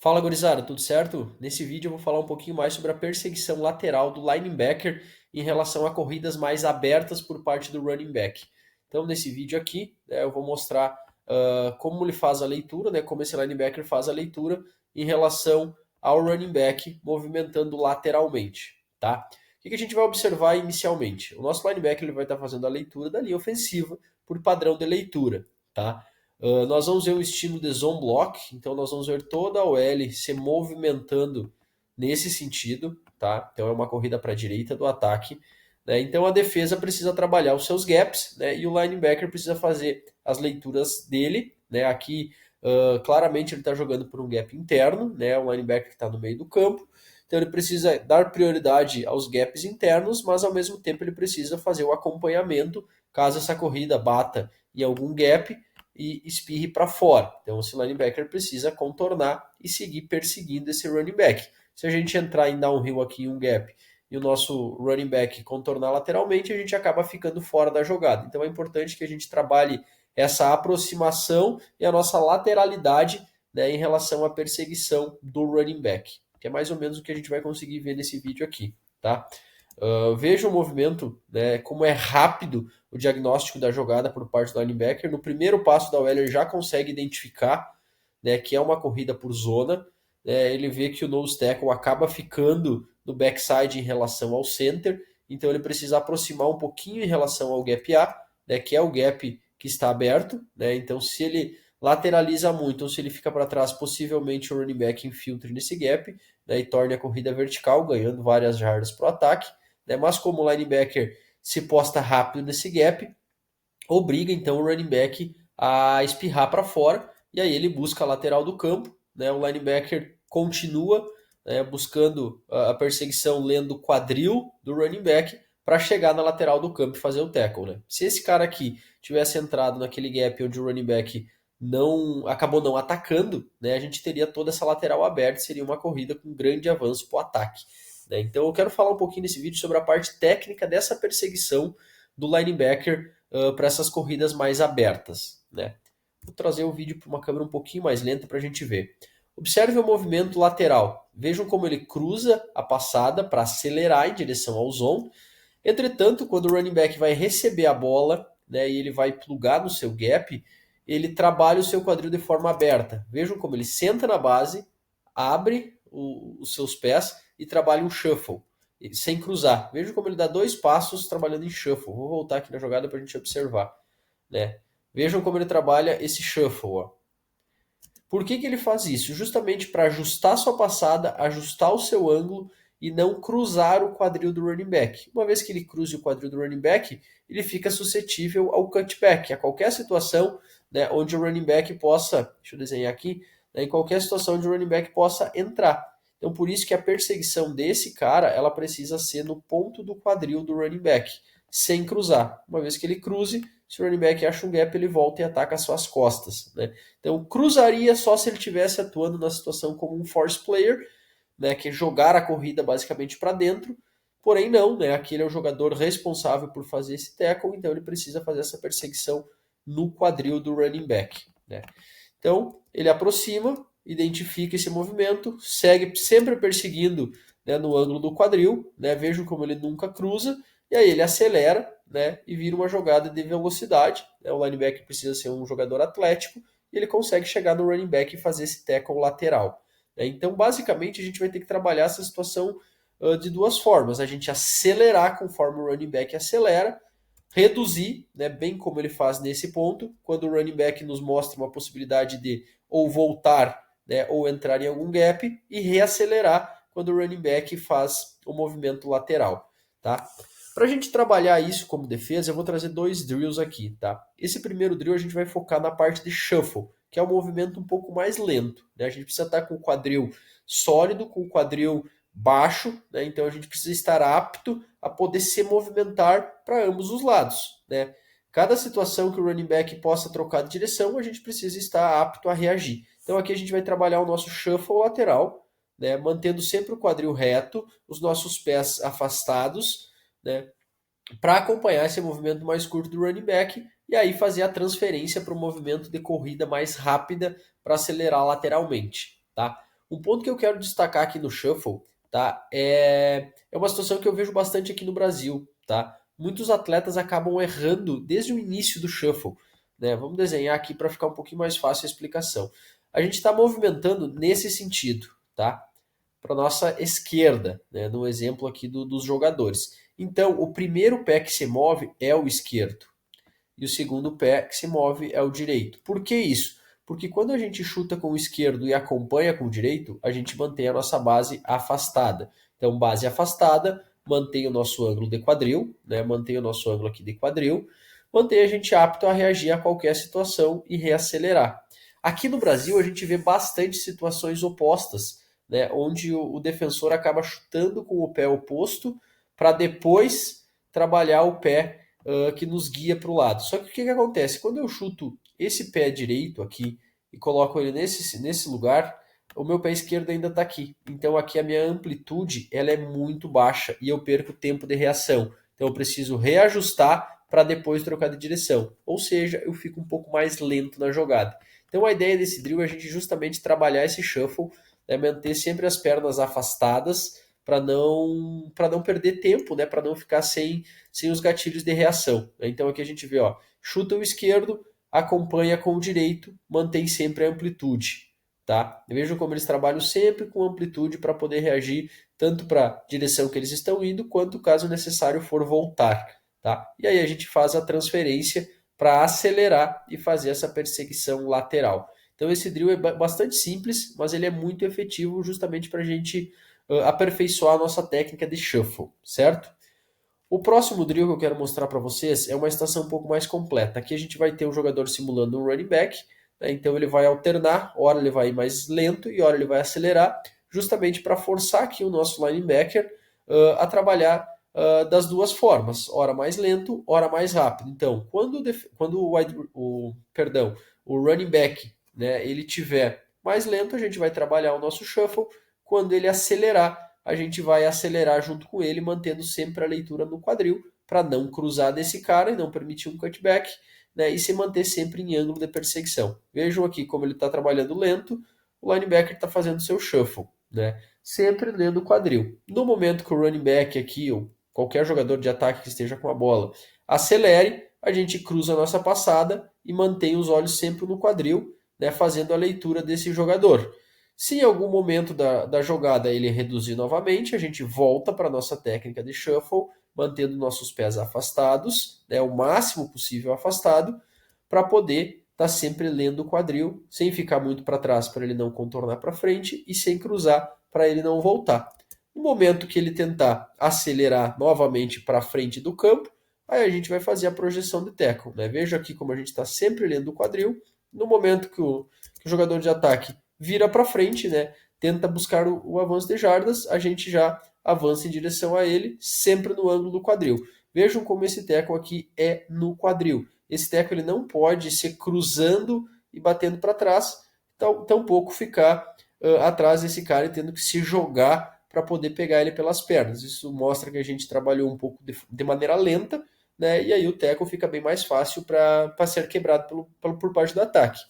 Fala, gurizada, tudo certo? Nesse vídeo eu vou falar um pouquinho mais sobre a perseguição lateral do linebacker em relação a corridas mais abertas por parte do running back. Então, nesse vídeo aqui, eu vou mostrar como ele faz a leitura, né, como esse linebacker faz a leitura em relação ao running back movimentando lateralmente, tá? O que a gente vai observar inicialmente? O nosso linebacker ele vai estar fazendo a leitura da linha ofensiva por padrão de leitura, tá? Nós vamos ver um estilo de zone block, então nós vamos ver toda a OL se movimentando nesse sentido, tá? Então é uma corrida para a direita do ataque, né? Então a defesa precisa trabalhar os seus gaps, né? E o linebacker precisa fazer as leituras dele, né? Aqui claramente ele está jogando por um gap interno, né? O linebacker que está no meio do campo, então ele precisa dar prioridade aos gaps internos, mas ao mesmo tempo ele precisa fazer o acompanhamento caso essa corrida bata em algum gap e espirre para fora. Então, esse linebacker precisa contornar e seguir perseguindo esse running back. Se a gente entrar em downhill aqui em um gap e o nosso running back contornar lateralmente, a gente acaba ficando fora da jogada. Então, é importante que a gente trabalhe essa aproximação e a nossa lateralidade, né, em relação à perseguição do running back, que é mais ou menos o que a gente vai conseguir ver nesse vídeo aqui, tá? Veja o movimento, né, como é rápido o diagnóstico da jogada por parte do linebacker. No primeiro passo da OL ele já consegue identificar, né, que é uma corrida por zona. Ele vê que o nose tackle acaba ficando no backside em relação ao center, então ele precisa aproximar um pouquinho em relação ao gap A, né, que é o gap que está aberto. Né, então se ele lateraliza muito ou se ele fica para trás, possivelmente o running back infiltre nesse gap, né, e torne a corrida vertical, ganhando várias jardas para o ataque. Né? Mas como o linebacker se posta rápido nesse gap, obriga então o running back a espirrar para fora, e aí ele busca a lateral do campo, né? O linebacker continua, né, buscando a perseguição, lendo o quadril do running back para chegar na lateral do campo e fazer o tackle. Né? Se esse cara aqui tivesse entrado naquele gap onde o running back não acabou não atacando, né, a gente teria toda essa lateral aberta, seria uma corrida com grande avanço para o ataque. Né? Então eu quero falar um pouquinho nesse vídeo sobre a parte técnica dessa perseguição do linebacker para essas corridas mais abertas. Né? Vou trazer o vídeo para uma câmera um pouquinho mais lenta para a gente ver. Observe o movimento lateral. Vejam como ele cruza a passada para acelerar em direção ao zone. Entretanto, quando o running back vai receber a bola, né, e ele vai plugar no seu gap, ele trabalha o seu quadril de forma aberta. Vejam como ele senta na base, abre os seus pés e trabalha um shuffle, sem cruzar. Vejam como ele dá dois passos trabalhando em shuffle. Vou voltar aqui na jogada para a gente observar. Né? Vejam como ele trabalha esse shuffle. Ó. Por que ele faz isso? Justamente para ajustar sua passada, ajustar o seu ângulo e não cruzar o quadril do running back. Uma vez que ele cruze o quadril do running back, ele fica suscetível ao cutback, a qualquer situação, né, onde o running back possa, deixa eu desenhar aqui, né, em qualquer situação onde o running back possa entrar. Então, por isso que a perseguição desse cara, ela precisa ser no ponto do quadril do running back, sem cruzar. Uma vez que ele cruze, se o running back acha um gap, ele volta e ataca as suas costas. Né? Então, cruzaria só se ele estivesse atuando na situação como um force player, né, que é jogar a corrida basicamente para dentro. Porém, não, né? Aqui ele é o jogador responsável por fazer esse tackle, então ele precisa fazer essa perseguição no quadril do running back. Né? Então, ele aproxima, identifica esse movimento, segue sempre perseguindo, né, no ângulo do quadril, né? Vejam como ele nunca cruza, e aí ele acelera, né, e vira uma jogada de velocidade. Né? O linebacker precisa ser um jogador atlético, e ele consegue chegar no running back e fazer esse tackle lateral. Né? Então, basicamente, a gente vai ter que trabalhar essa situação de duas formas. A gente acelerar conforme o running back acelera, reduzir, né, bem como ele faz nesse ponto, quando o running back nos mostra uma possibilidade de ou voltar, né, ou entrar em algum gap, e reacelerar quando o running back faz o movimento lateral. Tá? Para a gente trabalhar isso como defesa, eu vou trazer dois drills aqui. Tá? Esse primeiro drill a gente vai focar na parte de shuffle, que é um movimento um pouco mais lento. Né? A gente precisa estar com o quadril sólido, com o quadril baixo, né? Então a gente precisa estar apto a poder se movimentar para ambos os lados. Né? Cada situação que o running back possa trocar de direção, a gente precisa estar apto a reagir. Então aqui a gente vai trabalhar o nosso shuffle lateral, né? Mantendo sempre o quadril reto, os nossos pés afastados, né? Para acompanhar esse movimento mais curto do running back e aí fazer a transferência para o movimento de corrida mais rápida para acelerar lateralmente. Tá? Um ponto que eu quero destacar aqui no shuffle, tá? É uma situação que eu vejo bastante aqui no Brasil, tá? Muitos atletas acabam errando desde o início do shuffle, né? Vamos desenhar aqui para ficar um pouquinho mais fácil a explicação. A gente está movimentando nesse sentido, tá? Para nossa esquerda, né? No exemplo aqui dos jogadores. Então, o primeiro pé que se move é o esquerdo e o segundo pé que se move é o direito. Por que isso? Porque quando a gente chuta com o esquerdo e acompanha com o direito, a gente mantém a nossa base afastada. Então, base afastada, mantém o nosso ângulo de quadril, né? Mantém o nosso ângulo aqui de quadril, mantém a gente apto a reagir a qualquer situação e reacelerar. Aqui no Brasil, a gente vê bastante situações opostas, né? Onde o defensor acaba chutando com o pé oposto para depois trabalhar o pé que nos guia para o lado. Só que o que acontece? Quando eu chuto esse pé direito aqui e coloco ele nesse lugar, o meu pé esquerdo ainda está aqui. Então aqui a minha amplitude ela é muito baixa e eu perco tempo de reação. Então eu preciso reajustar para depois trocar de direção. Ou seja, eu fico um pouco mais lento na jogada. Então a ideia desse drill é a gente justamente trabalhar esse shuffle, né, manter sempre as pernas afastadas para não perder tempo, né, para não ficar sem os gatilhos de reação. Então aqui a gente vê, ó, chuta o esquerdo, acompanha com o direito, mantém sempre a amplitude. Tá? Vejam como eles trabalham sempre com amplitude para poder reagir tanto para a direção que eles estão indo, quanto caso necessário for voltar. Tá? E aí a gente faz a transferência para acelerar e fazer essa perseguição lateral. Então esse drill é bastante simples, mas ele é muito efetivo justamente para a gente aperfeiçoar a nossa técnica de shuffle, certo? O próximo drill que eu quero mostrar para vocês é uma estação um pouco mais completa. Aqui a gente vai ter o jogador simulando um running back, né? Então ele vai alternar, hora ele vai ir mais lento e hora ele vai acelerar, justamente para forçar aqui o nosso linebacker a trabalhar das duas formas, hora mais lento, hora mais rápido. Então, quando o running back, né, ele tiver mais lento, a gente vai trabalhar o nosso shuffle. Quando ele acelerar, a gente vai acelerar junto com ele, mantendo sempre a leitura no quadril, para não cruzar desse cara e não permitir um cutback, né, e se manter sempre em ângulo de perseguição. Vejam aqui como ele está trabalhando lento, o linebacker está fazendo seu shuffle, né, sempre lendo o quadril. No momento que o running back aqui, ou qualquer jogador de ataque que esteja com a bola, acelere, a gente cruza a nossa passada e mantém os olhos sempre no quadril, né, fazendo a leitura desse jogador. Se em algum momento da jogada ele reduzir novamente, a gente volta para a nossa técnica de shuffle, mantendo nossos pés afastados, né, o máximo possível afastado, para poder estar sempre lendo o quadril, sem ficar muito para trás para ele não contornar para frente e sem cruzar para ele não voltar. No momento que ele tentar acelerar novamente para frente do campo, aí a gente vai fazer a projeção de tackle. Né? Veja aqui como a gente está sempre lendo o quadril. No momento que o jogador de ataque vira para frente, né? Tenta buscar o avanço de jardas, a gente já avança em direção a ele, sempre no ângulo do quadril. Vejam como esse tackle aqui é no quadril. Esse tackle ele não pode ser cruzando e batendo para trás, tampouco ficar atrás desse cara e tendo que se jogar para poder pegar ele pelas pernas. Isso mostra que a gente trabalhou um pouco de maneira lenta, né? E aí o tackle fica bem mais fácil para ser quebrado por parte do ataque.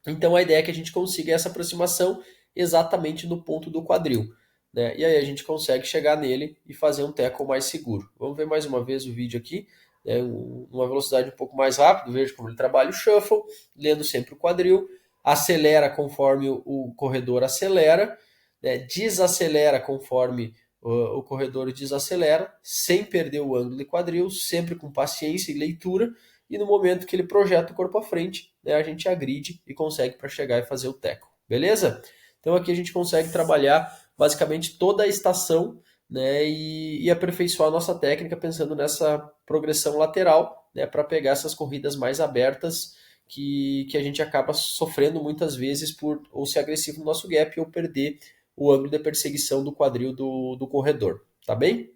Então a ideia é que a gente consiga essa aproximação exatamente no ponto do quadril, né? E aí a gente consegue chegar nele e fazer um tackle mais seguro. Vamos ver mais uma vez o vídeo aqui, né? Uma velocidade um pouco mais rápida, veja como ele trabalha o shuffle, lendo sempre o quadril, acelera conforme o corredor acelera, né? Desacelera conforme o corredor desacelera, sem perder o ângulo de quadril, sempre com paciência e leitura, e no momento que ele projeta o corpo à frente, né, a gente agride e consegue para chegar e fazer o tackle. Beleza? Então aqui a gente consegue trabalhar basicamente toda a estação, né, e aperfeiçoar a nossa técnica pensando nessa progressão lateral, né, para pegar essas corridas mais abertas que a gente acaba sofrendo muitas vezes por ou ser agressivo no nosso gap ou perder o ângulo de perseguição do quadril do corredor. Tá bem?